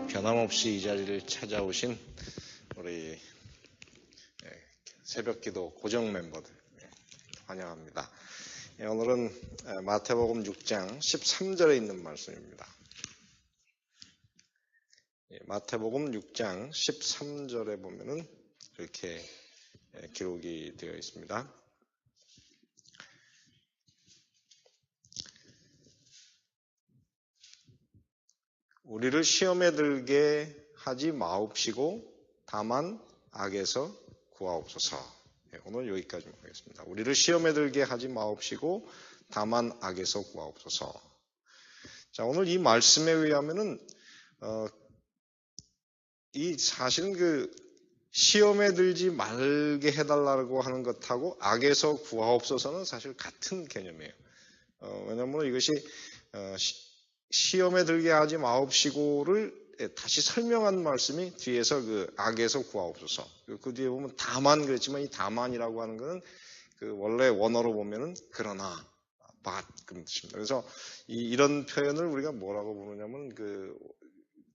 변함없이 이 자리를 찾아오신 우리 새벽기도 고정 멤버들 환영합니다. 오늘은 마태복음 6장 13절에 있는 말씀입니다. 마태복음 6장 13절에 보면은 이렇게 기록이 되어 있습니다. 우리를 시험에 들게 하지 마옵시고 다만 악에서 구하옵소서. 오늘 여기까지만 하겠습니다. 우리를 시험에 들게 하지 마옵시고 다만 악에서 구하옵소서. 자, 오늘 이 말씀에 의하면은 이 사실은 그 시험에 들지 말게 해달라고 하는 것하고 악에서 구하옵소서는 사실 같은 개념이에요. 왜냐하면 이것이 시험에 들게 하지 마옵시고를 다시 설명한 말씀이 뒤에서 그 악에서 구하옵소서. 그 뒤에 보면 다만 그랬지만 이 다만이라고 하는 것은 그 원래 원어로 보면은 그러나 but 그런 뜻입니다. 그래서 이런 표현을 우리가 뭐라고 부르냐면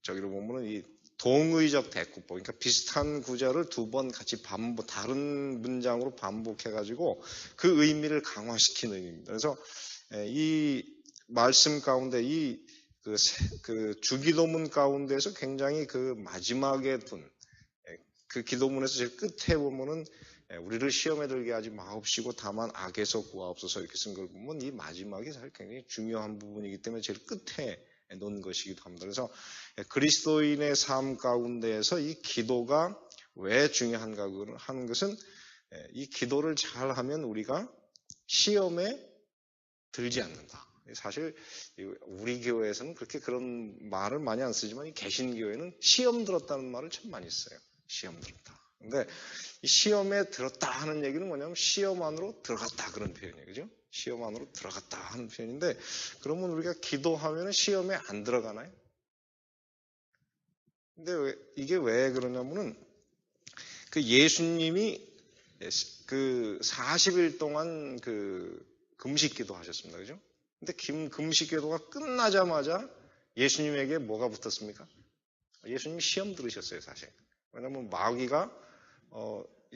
저기로 보면은 이 동의적 대꾸법, 그러니까 비슷한 구절을 두 번 같이 다른 문장으로 반복해가지고 그 의미를 강화시키는 의미입니다. 그래서 이 말씀 가운데 그 주기도문 가운데서 굉장히 그 마지막에 그 기도문에서 제일 끝에 보면은 우리를 시험에 들게 하지 마옵시고 다만 악에서 구하옵소서 이렇게 쓴 걸 보면 이 마지막이 사실 굉장히 중요한 부분이기 때문에 제일 끝에 놓은 것이기도 합니다. 그래서 그리스도인의 삶 가운데에서 이 기도가 왜 중요한가 하는 것은 이 기도를 잘하면 우리가 시험에 들지 않는다. 사실 우리 교회에서는 그렇게 그런 말을 많이 안 쓰지만 이 개신교회는 시험 들었다는 말을 참 많이 써요. 시험 들었다. 근데 이 시험에 들었다 하는 얘기는 뭐냐면 시험 안으로 들어갔다 그런 표현이에요. 그죠? 시험 안으로 들어갔다 하는 표현인데 그러면 우리가 기도하면 시험에 안 들어가나요? 근데 이게 왜 그러냐면은 그 예수님이 그 40일 동안 그 금식 기도 하셨습니다. 그죠? 근데 금식 기도가 끝나자마자 예수님에게 뭐가 붙었습니까? 예수님이 시험 들으셨어요, 사실. 왜냐면 마귀가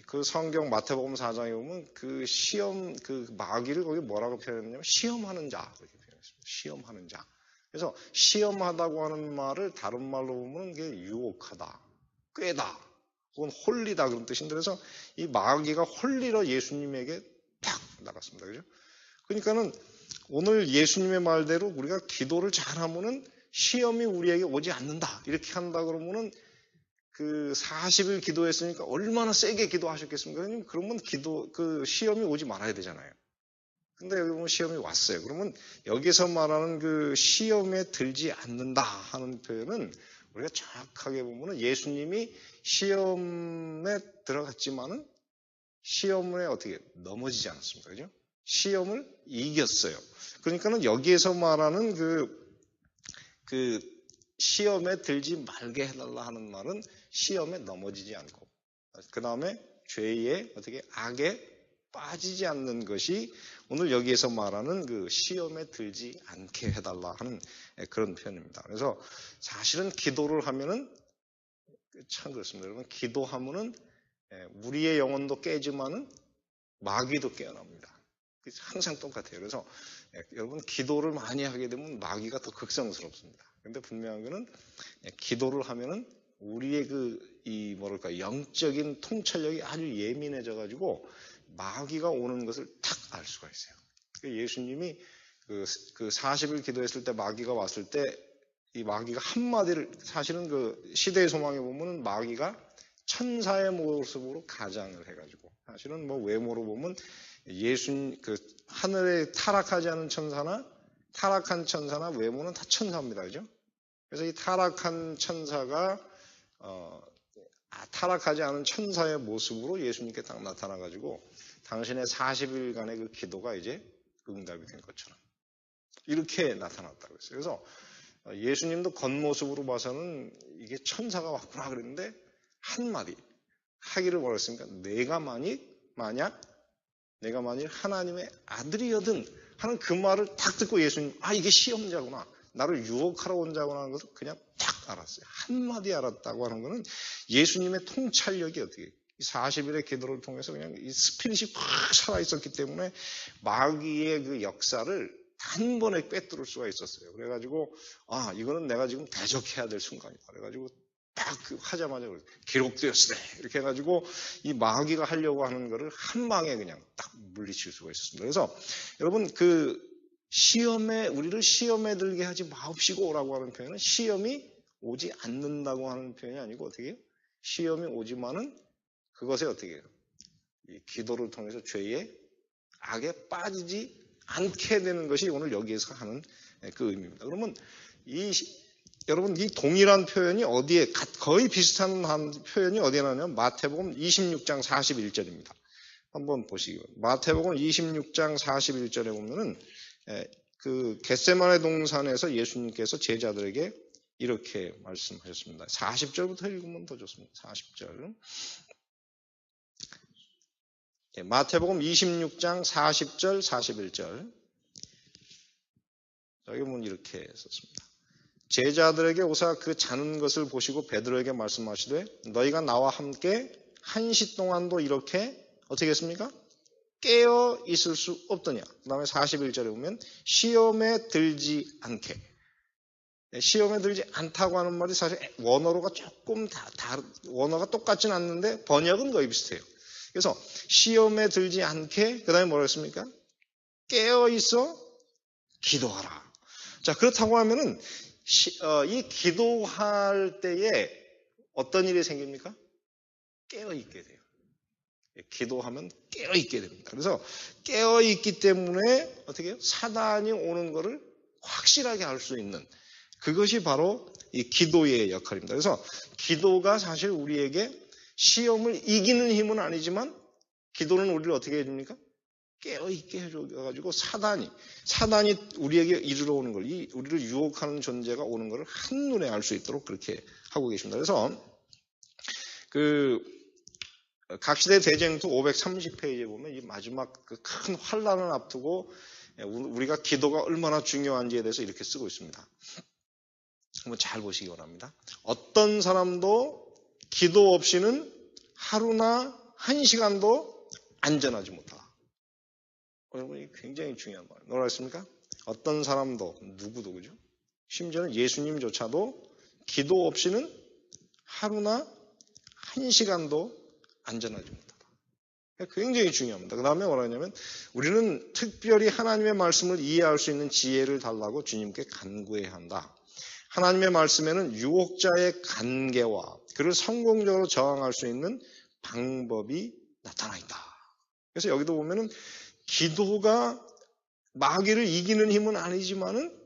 그 성경 마태복음 4장에 보면 그 시험 그 마귀를 거기 뭐라고 표현했냐면 시험하는 자 그렇게 표현했습니다. 시험하는 자. 그래서 시험하다고 하는 말을 다른 말로 보면 이게 유혹하다, 꾀다, 혹은 홀리다 그런 뜻인데 그래서 이 마귀가 홀리러 예수님에게 탁 나갔습니다. 그죠? 그러니까는 오늘 예수님의 말대로 우리가 기도를 잘하면은 시험이 우리에게 오지 않는다. 이렇게 한다 그러면은 그 40일 기도했으니까 얼마나 세게 기도하셨겠습니까? 그러면 그 시험이 오지 말아야 되잖아요. 근데 여기 보면 시험이 왔어요. 그러면 여기서 말하는 그 시험에 들지 않는다 하는 표현은 우리가 정확하게 보면은 예수님이 시험에 들어갔지만은 시험에 어떻게 넘어지지 않았습니다. 그죠? 시험을 이겼어요. 그러니까는 여기에서 말하는 그 시험에 들지 말게 해달라 하는 말은 시험에 넘어지지 않고 그 다음에 죄의 어떻게 악에 빠지지 않는 것이 오늘 여기에서 말하는 그 시험에 들지 않게 해달라 하는 그런 표현입니다. 그래서 사실은 기도를 하면은 참 그렇습니다. 여러분 기도하면은 우리의 영혼도 깨지만은 마귀도 깨어납니다. 항상 똑같아요. 그래서 여러분 기도를 많이 하게 되면 마귀가 더 극성스럽습니다. 근데 분명한 거는 기도를 하면은 우리의 뭐랄까 영적인 통찰력이 아주 예민해져 가지고 마귀가 오는 것을 탁 알 수가 있어요. 예수님이 그 40일 기도했을 때 마귀가 왔을 때 이 마귀가 한마디를 사실은 그 시대의 소망에 보면은 마귀가 천사의 모습으로 가장을 해가지고 사실은 뭐 외모로 보면 하늘에 타락한 천사나 외모는 다 천사입니다. 그죠? 그래서 이 타락한 천사가, 타락하지 않은 천사의 모습으로 예수님께 딱 나타나가지고 당신의 40일간의 그 기도가 이제 응답이 된 것처럼 이렇게 나타났다고 했어요. 그래서 예수님도 겉모습으로 봐서는 이게 천사가 왔구나 그랬는데 한마디 하기를 원했으니까 내가 만약 하나님의 아들이거든 하는 그 말을 딱 듣고 예수님 이게 시험자구나 나를 유혹하러 온 자구나 하는 것을 그냥 딱 딱 알았어요. 한마디 알았다고 하는 거는 예수님의 통찰력이 어떻게 40일의 기도를 통해서 그냥 이 스피릿이 팍 살아있었기 때문에 마귀의 그 역사를 단번에 꿰뚫을 수가 있었어요. 그래가지고 이거는 내가 지금 대적해야 될 순간이다. 그래가지고 딱 하자마자 기록되었으네 이렇게 해가지고 이 마귀가 하려고 하는 거를 한 방에 그냥 딱 물리칠 수가 있었습니다. 그래서 여러분 우리를 시험에 들게 하지 마옵시고 오라고 하는 표현은 시험이 오지 않는다고 하는 표현이 아니고 어떻게 해요? 시험이 오지만은 그것에 어떻게 해요? 이 기도를 통해서 죄의 악에 빠지지 않게 되는 것이 오늘 여기에서 하는 그 의미입니다. 그러면 여러분 이 동일한 표현이 어디에 거의 비슷한 표현이 어디에 나오냐면 마태복음 26장 41절입니다. 한번 보시기 바랍니다. 마태복음 26장 41절에 보면은 그 겟세마네 동산에서 예수님께서 제자들에게 이렇게 말씀하셨습니다. 40절부터 읽으면 더 좋습니다. 40절. 마태복음 26장 40절, 41절. 여기 보면 이렇게 썼습니다. 제자들에게 오사 그 자는 것을 보시고 베드로에게 말씀하시되 너희가 나와 함께 1시 동안도 이렇게 어떻게 했습니까? 깨어 있을 수 없더냐. 그 다음에 41절에 보면 시험에 들지 않게. 시험에 들지 않다고 하는 말이 사실 원어로가 조금 원어가 똑같진 않는데 번역은 거의 비슷해요. 그래서 시험에 들지 않게 그 다음에 뭐라 했습니까? 깨어 있어 기도하라. 자, 그렇다고 하면은 이 기도할 때에 어떤 일이 생깁니까? 깨어 있게 돼요. 기도하면 깨어 있게 됩니다. 그래서 깨어 있기 때문에 어떻게 해요? 사단이 오는 거를 확실하게 알 수 있는 그것이 바로 이 기도의 역할입니다. 그래서 기도가 사실 우리에게 시험을 이기는 힘은 아니지만 기도는 우리를 어떻게 해줍니까? 깨어있게 해줘가지고 사단이 우리에게 이르러 오는 걸, 우리를 유혹하는 존재가 오는 걸 한눈에 알 수 있도록 그렇게 하고 계십니다. 그래서 각시대 대쟁투 530페이지에 보면 이 마지막 그 큰 환란을 앞두고 우리가 기도가 얼마나 중요한지에 대해서 이렇게 쓰고 있습니다. 한번 잘 보시기 바랍니다. 어떤 사람도 기도 없이는 하루나 1시간도 안전하지 못하다. 여러분, 굉장히 중요한 말이에요. 뭐라 했습니까? 어떤 사람도, 누구도, 그죠? 심지어는 예수님조차도 기도 없이는 하루나 1시간도 안전하지 못하다. 굉장히 중요합니다. 그 다음에 뭐라 하냐면, 우리는 특별히 하나님의 말씀을 이해할 수 있는 지혜를 달라고 주님께 간구해야 한다. 하나님의 말씀에는 유혹자의 간계와 그를 성공적으로 저항할 수 있는 방법이 나타나 있다. 그래서 여기도 보면은 기도가 마귀를 이기는 힘은 아니지만은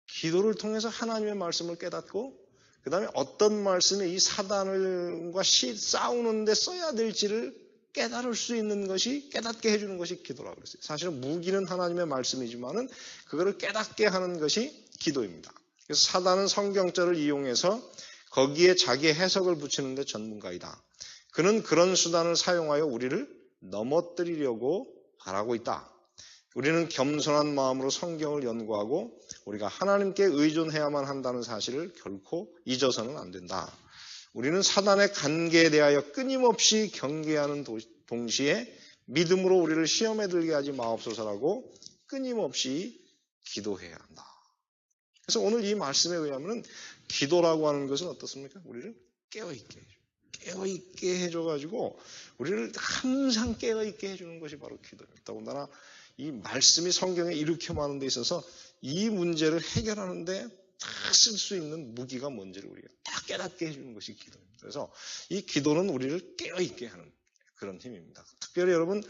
기도를 통해서 하나님의 말씀을 깨닫고 그 다음에 어떤 말씀에 이 사단과 싸우는데 써야 될지를 깨달을 수 있는 것이 깨닫게 해주는 것이 기도라고 그랬어요. 사실은 무기는 하나님의 말씀이지만은 그거를 깨닫게 하는 것이 기도입니다. 그래서 사단은 성경절을 이용해서 거기에 자기의 해석을 붙이는 데 전문가이다. 그는 그런 수단을 사용하여 우리를 넘어뜨리려고 바라고 있다. 우리는 겸손한 마음으로 성경을 연구하고 우리가 하나님께 의존해야만 한다는 사실을 결코 잊어서는 안 된다. 우리는 사단의 관계에 대하여 끊임없이 경계하는 동시에 믿음으로 우리를 시험에 들게 하지 마옵소서라고 끊임없이 기도해야 한다. 그래서 오늘 이 말씀에 의하면 기도라고 하는 것은 어떻습니까? 우리를 깨어있게 해줘. 깨어있게 해줘가지고 우리를 항상 깨어있게 해주는 것이 바로 기도입니다. 더군다나 이 말씀이 성경에 이렇게 많은 데 있어서 이 문제를 해결하는데 다 쓸 수 있는 무기가 뭔지를 우리가 다 깨닫게 해주는 것이 기도입니다. 그래서 이 기도는 우리를 깨어있게 하는 그런 힘입니다. 특별히 여러분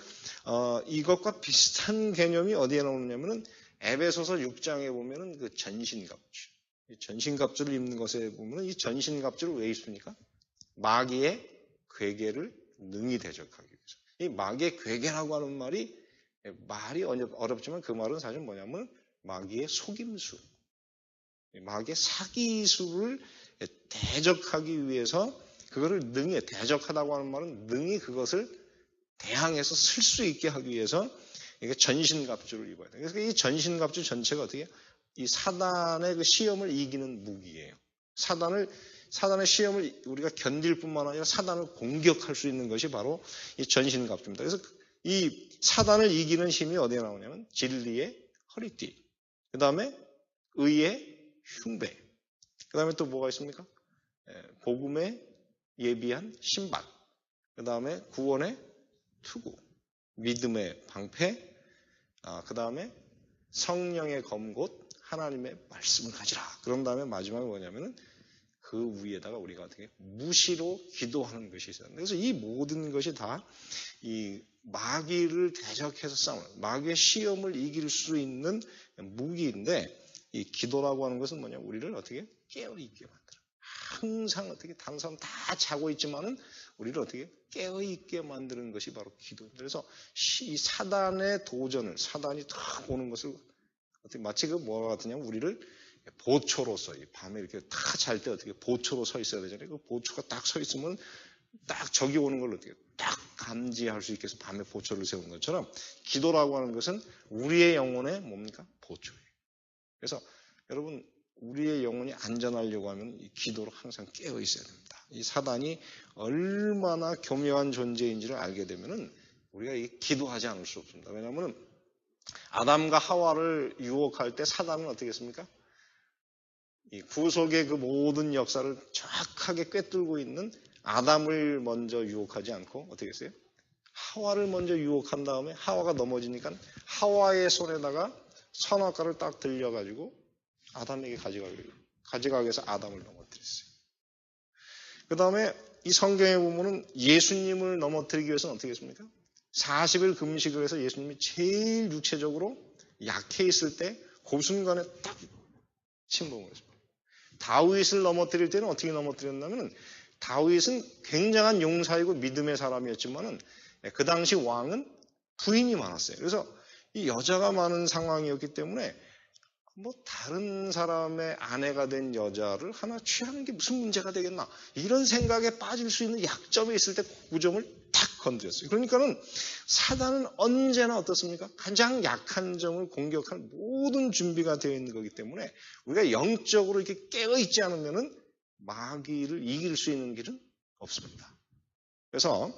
이것과 비슷한 개념이 어디에 나오느냐면은 에베소서 6장에 보면은 그 전신갑주. 전신갑주를 입는 것에 보면은 이 전신갑주를 왜 입습니까? 마귀의 괴계를 능히 대적하기 위해서. 이 마귀의 괴계라고 하는 말이 어렵지만 그 말은 사실 뭐냐면 마귀의 속임수, 마귀의 사기수를 대적하기 위해서 그거를 능히 대적하다고 하는 말은 능히 그것을 대항해서 쓸 수 있게 하기 위해서 이게 전신갑주를 입어야 돼요. 그래서 이 전신갑주 전체가 어떻게 해요? 이 사단의 그 시험을 이기는 무기예요. 사단의 시험을 우리가 견딜 뿐만 아니라 사단을 공격할 수 있는 것이 바로 이 전신갑주입니다. 그래서 이 사단을 이기는 힘이 어디에 나오냐면 진리의 허리띠, 그 다음에 의의 흉배, 그 다음에 또 뭐가 있습니까? 복음에 예비한 신발, 그 다음에 구원의 투구, 믿음의 방패, 그 다음에 성령의 검곧 하나님의 말씀을 가지라. 그런 다음에 마지막에 뭐냐면은 그 위에다가 우리가 어떻게 무시로 기도하는 것이 있어요. 그래서 이 모든 것이 다 이 마귀를 대적해서 싸우는, 마귀의 시험을 이길 수 있는 무기인데, 이 기도라고 하는 것은 뭐냐? 우리를 어떻게 깨어있게 만들어. 항상 어떻게 다른 사람 다 자고 있지만은 우리를 어떻게 깨어있게 만드는 것이 바로 기도입니다. 그래서 이 사단의 도전을, 사단이 탁 오는 것을 어떻게 마치 그 뭐가 같으냐면 우리를 보초로서 밤에 이렇게 다 잘 때 어떻게 보초로 서 있어야 되잖아요. 그 보초가 딱 서 있으면 딱 적이 오는 걸 어떻게 딱 감지할 수 있게 해서 밤에 보초를 세우는 것처럼 기도라고 하는 것은 우리의 영혼의 뭡니까? 보초예요. 그래서 여러분 우리의 영혼이 안전하려고 하면 이 기도로 항상 깨어 있어야 됩니다. 이 사단이 얼마나 교묘한 존재인지를 알게 되면은 우리가 이 기도하지 않을 수 없습니다. 왜냐하면 아담과 하와를 유혹할 때 사단은 어떻게 했습니까? 이 구속의 그 모든 역사를 정확하게 꿰뚫고 있는 아담을 먼저 유혹하지 않고 어떻게 했어요? 하와를 먼저 유혹한 다음에 하와가 넘어지니까 하와의 손에다가 선악과를 딱 들려가지고 아담에게 가져가기 위해서 아담을 넘어뜨렸어요. 그 다음에 이 성경에 보면은 예수님을 넘어뜨리기 위해서는 어떻게 했습니까? 40일 금식을 해서 예수님이 제일 육체적으로 약해 있을 때 그 순간에 딱 침범을 했습니다. 다윗을 넘어뜨릴 때는 어떻게 넘어뜨렸냐면 다윗은 굉장한 용사이고 믿음의 사람이었지만은 그 당시 왕은 부인이 많았어요. 그래서 이 여자가 많은 상황이었기 때문에 뭐 다른 사람의 아내가 된 여자를 하나 취하는 게 무슨 문제가 되겠나 이런 생각에 빠질 수 있는 약점이 있을 때 그 점을 탁 건드렸어요. 그러니까는 사단은 언제나 어떻습니까? 가장 약한 점을 공격할 모든 준비가 되어 있는 거기 때문에 우리가 영적으로 이렇게 깨어 있지 않으면은 마귀를 이길 수 있는 길은 없습니다. 그래서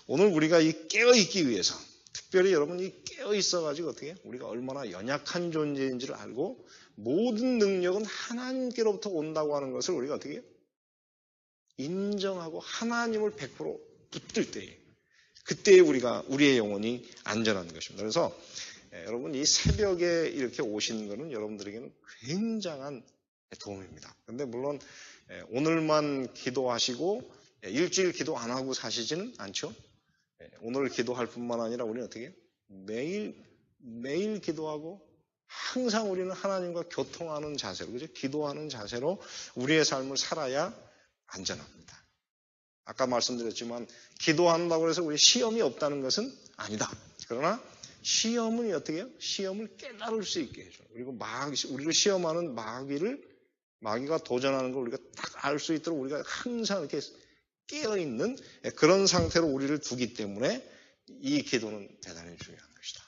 오늘 우리가 이 깨어 있기 위해서 특별히 여러분이 깨어 있어가지고 어떻게 우리가 얼마나 연약한 존재인지를 알고 모든 능력은 하나님께로부터 온다고 하는 것을 우리가 어떻게 인정하고 하나님을 100% 붙들 때에 그때에 우리의 영혼이 안전한 것입니다. 그래서 여러분 이 새벽에 이렇게 오시는 것은 여러분들에게는 굉장한 도움입니다. 그런데 물론 오늘만 기도하시고 일주일 기도 안 하고 사시지는 않죠. 오늘 기도할 뿐만 아니라 우리는 어떻게 매일 기도하고 항상 우리는 하나님과 교통하는 자세로, 그죠? 기도하는 자세로 우리의 삶을 살아야 안전합니다. 아까 말씀드렸지만 기도한다고 해서 우리 시험이 없다는 것은 아니다. 그러나 시험은 어떻게 해요? 시험을 깨달을 수 있게 해줘요. 그리고 우리를 시험하는 마귀가 도전하는 걸 우리가 딱 알 수 있도록 우리가 항상 이렇게 깨어있는 그런 상태로 우리를 두기 때문에 이 기도는 대단히 중요한 것이다.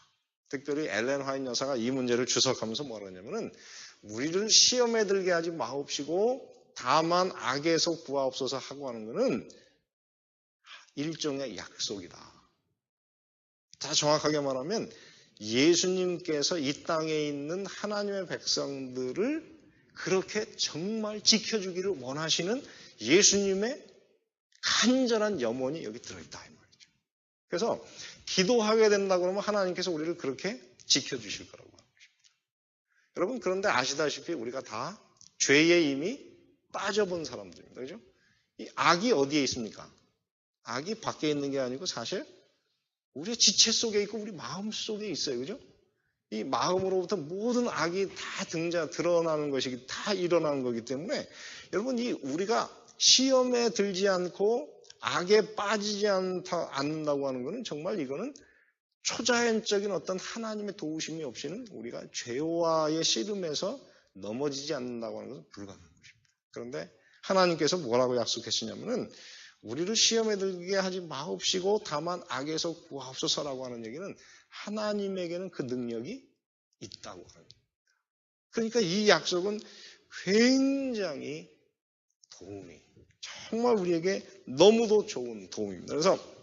특별히 엘렌 화이트 여사가 이 문제를 주석하면서 뭐라 하냐면은 우리를 시험에 들게 하지 마옵시고 다만 악에서 구하옵소서 하고 하는 것은 일종의 약속이다. 더 정확하게 말하면 예수님께서 이 땅에 있는 하나님의 백성들을 그렇게 정말 지켜주기를 원하시는 예수님의 간절한 염원이 여기 들어있다 이 말이죠. 그래서 기도하게 된다고 그러면 하나님께서 우리를 그렇게 지켜주실 거라고 하는 것입니다. 여러분 그런데 아시다시피 우리가 다 죄에 이미 빠져본 사람들입니다. 그죠? 이 악이 어디에 있습니까? 악이 밖에 있는 게 아니고 사실 우리의 지체 속에 있고 우리 마음 속에 있어요. 그죠? 이 마음으로부터 모든 악이 다 드러나는 것이기 다 일어나는 거기 때문에 여러분 우리가 시험에 들지 않고 악에 빠지지 않는다고 하는 것은 정말 이거는 초자연적인 어떤 하나님의 도우심이 없이는 우리가 죄와의 씨름에서 넘어지지 않는다고 하는 것은 불가능한 것입니다. 그런데 하나님께서 뭐라고 약속하시냐면은 우리를 시험에 들게 하지 마옵시고 다만 악에서 구하옵소서라고 하는 얘기는 하나님에게는 그 능력이 있다고 하는 겁니다. 그러니까 이 약속은 굉장히 도움이 정말 우리에게 너무도 좋은 도움입니다. 그래서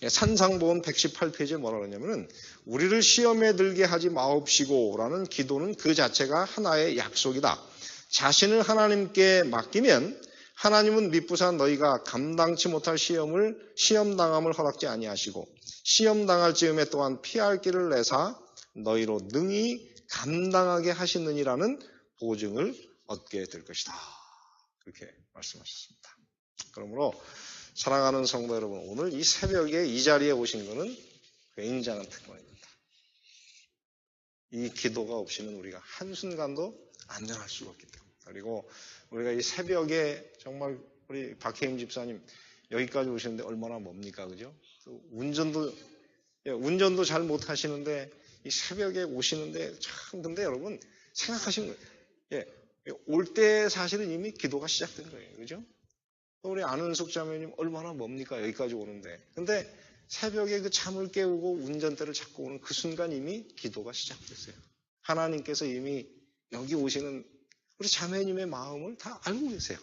산상보험 118페이지에 뭐라 그러냐면은 우리를 시험에 들게 하지 마옵시고라는 기도는 그 자체가 하나의 약속이다. 자신을 하나님께 맡기면 하나님은 미쁘사 너희가 감당치 못할 시험당함을 허락지 아니하시고 시험당할 즈음에 또한 피할 길을 내사 너희로 능히 감당하게 하시느니라는 보증을 얻게 될 것이다. 그렇게 말씀하셨습니다. 그러므로 사랑하는 성도 여러분, 오늘 이 새벽에 이 자리에 오신 것은 굉장한 특권입니다. 이 기도가 없이는 우리가 한순간도 안전할 수가 없기 때문에. 그리고 우리가 이 새벽에 정말 우리 박혜임 집사님 여기까지 오시는데 얼마나 멉니까, 그죠? 운전도 잘 못하시는데 이 새벽에 오시는데 참 근데 여러분 생각하시는 거예요. 올 때 사실은 이미 기도가 시작된 거예요, 그죠? 우리 안은숙 자매님 얼마나 멉니까, 여기까지 오는데. 근데 새벽에 그 잠을 깨우고 운전대를 잡고 오는 그 순간 이미 기도가 시작됐어요. 하나님께서 이미 여기 오시는 우리 자매님의 마음을 다 알고 계세요.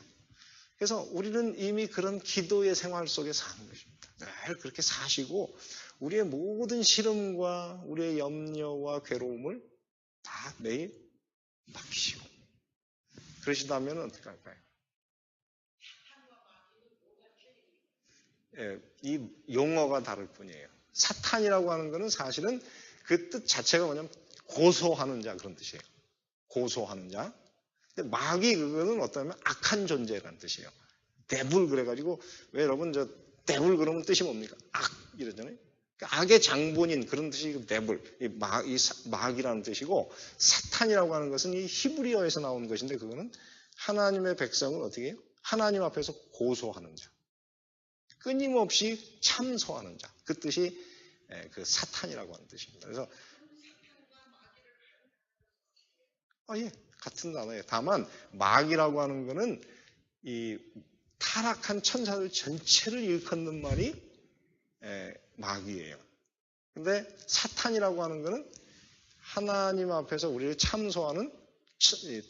그래서 우리는 이미 그런 기도의 생활 속에 사는 것입니다. 늘 그렇게 사시고 우리의 모든 시름과 우리의 염려와 괴로움을 다 매일 맡기시고 그러시다면 어떻게 할까요? 이 용어가 다를 뿐이에요. 사탄이라고 하는 것은 사실은 그 뜻 자체가 뭐냐면 고소하는 자 그런 뜻이에요. 고소하는 자. 근데 마귀 그거는 어떠냐면 악한 존재라는 뜻이에요. 데블 그래가지고 왜 여러분 저 데블 그러면 뜻이 뭡니까? 악 이러잖아요. 그러니까 악의 장본인 그런 뜻이 데블, 이 마귀라는 뜻이고 사탄이라고 하는 것은 이 히브리어에서 나오는 것인데 그거는 하나님의 백성을 어떻게 해요? 하나님 앞에서 고소하는 자. 끊임없이 참소하는 자. 그 뜻이 그 사탄이라고 하는 뜻입니다. 그래서 예, 같은 단어예요. 다만 마귀라고 하는 것은 이 타락한 천사들 전체를 일컫는 말이 마귀예요. 근데 사탄이라고 하는 것은 하나님 앞에서 우리를 참소하는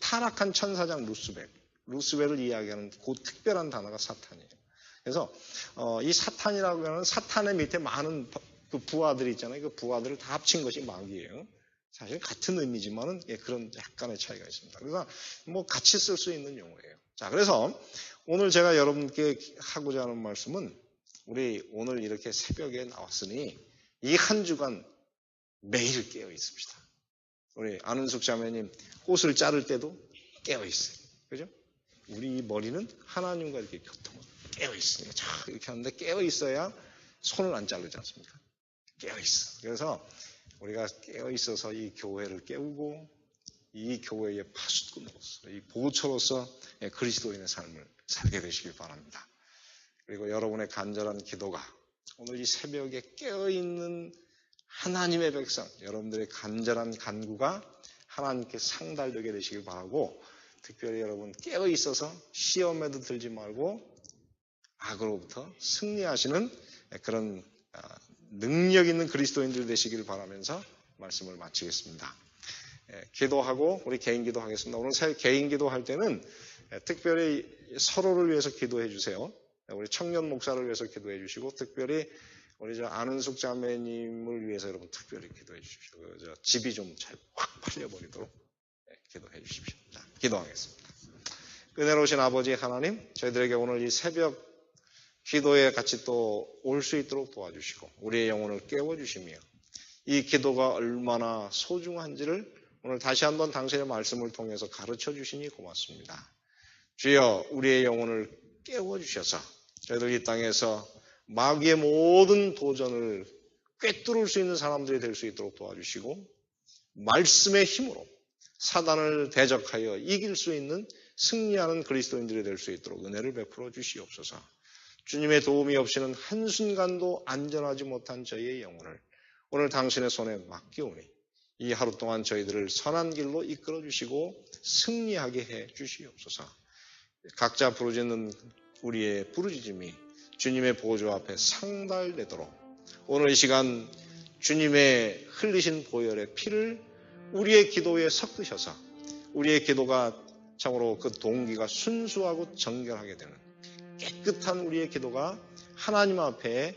타락한 천사장 루스벨을 이야기하는 그 특별한 단어가 사탄이에요. 그래서 이 사탄이라고 하는 사탄의 밑에 많은 그 부하들이 있잖아요. 그 부하들을 다 합친 것이 마귀예요. 사실 같은 의미지만은 그런 약간의 차이가 있습니다. 그래서 뭐 같이 쓸 수 있는 용어예요. 자, 그래서 오늘 제가 여러분께 하고자 하는 말씀은 우리 오늘 이렇게 새벽에 나왔으니 이 한 주간 매일 깨어 있습시다. 우리 안은숙 자매님 꽃을 자를 때도 깨어 있어요. 그죠? 우리 머리는 하나님과 이렇게 교통을 깨어 있으니까 자 이렇게 하는데 깨어 있어야 손을 안 자르지 않습니까? 깨어 있어. 그래서 우리가 깨어 있어서 이 교회를 깨우고 이 교회의 파수꾼으로서 이 보초로서 그리스도인의 삶을 살게 되시길 바랍니다. 그리고 여러분의 간절한 기도가 오늘 이 새벽에 깨어있는 하나님의 백성, 여러분들의 간절한 간구가 하나님께 상달되게 되시길 바라고 특별히 여러분 깨어있어서 시험에도 들지 말고 악으로부터 승리하시는 그런 능력 있는 그리스도인들 되시길 바라면서 말씀을 마치겠습니다. 기도하고 우리 개인 기도하겠습니다. 오늘 개인 기도할 때는 특별히 서로를 위해서 기도해 주세요. 우리 청년 목사를 위해서 기도해 주시고 특별히 우리 안은숙 자매님을 위해서 여러분 특별히 기도해 주십시오. 집이 좀 잘 확 팔려버리도록 기도해 주십시오. 자, 기도하겠습니다. 은혜로우신 아버지 하나님, 저희들에게 오늘 이 새벽 기도에 같이 또 올 수 있도록 도와주시고 우리의 영혼을 깨워주시며 이 기도가 얼마나 소중한지를 오늘 다시 한번 당신의 말씀을 통해서 가르쳐 주시니 고맙습니다. 주여 우리의 영혼을 깨워주셔서 저희들 이 땅에서 마귀의 모든 도전을 꿰뚫을 수 있는 사람들이 될 수 있도록 도와주시고 말씀의 힘으로 사단을 대적하여 이길 수 있는 승리하는 그리스도인들이 될 수 있도록 은혜를 베풀어 주시옵소서. 주님의 도움이 없이는 한순간도 안전하지 못한 저희의 영혼을 오늘 당신의 손에 맡기오니 이 하루 동안 저희들을 선한 길로 이끌어 주시고 승리하게 해 주시옵소서. 각자 부르짖는 우리의 부르짖음이 주님의 보좌 앞에 상달되도록 오늘 이 시간 주님의 흘리신 보혈의 피를 우리의 기도에 섞으셔서 우리의 기도가 참으로 그 동기가 순수하고 정결하게 되는 깨끗한 우리의 기도가 하나님 앞에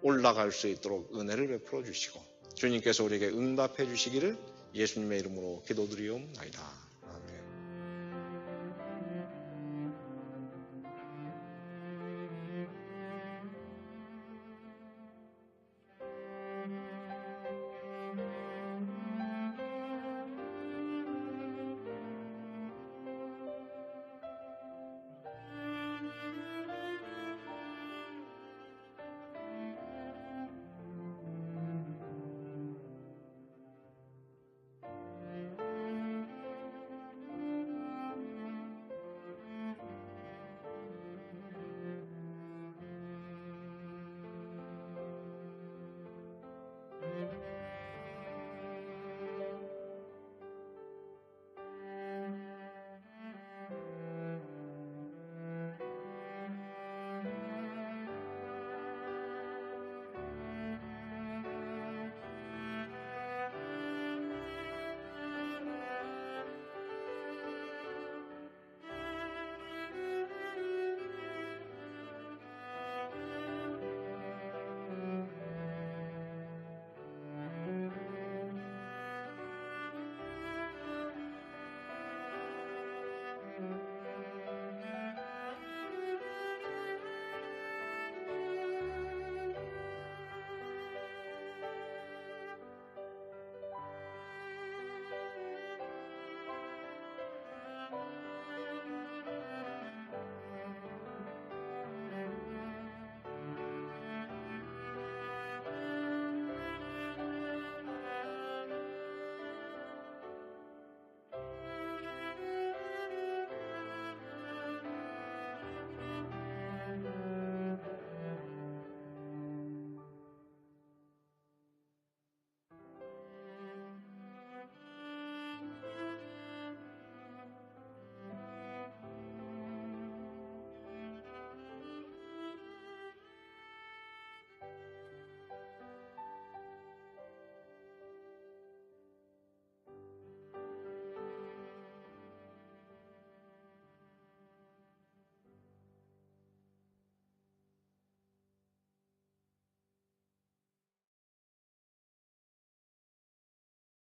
올라갈 수 있도록 은혜를 베풀어 주시고 주님께서 우리에게 응답해 주시기를 예수님의 이름으로 기도드리옵나이다.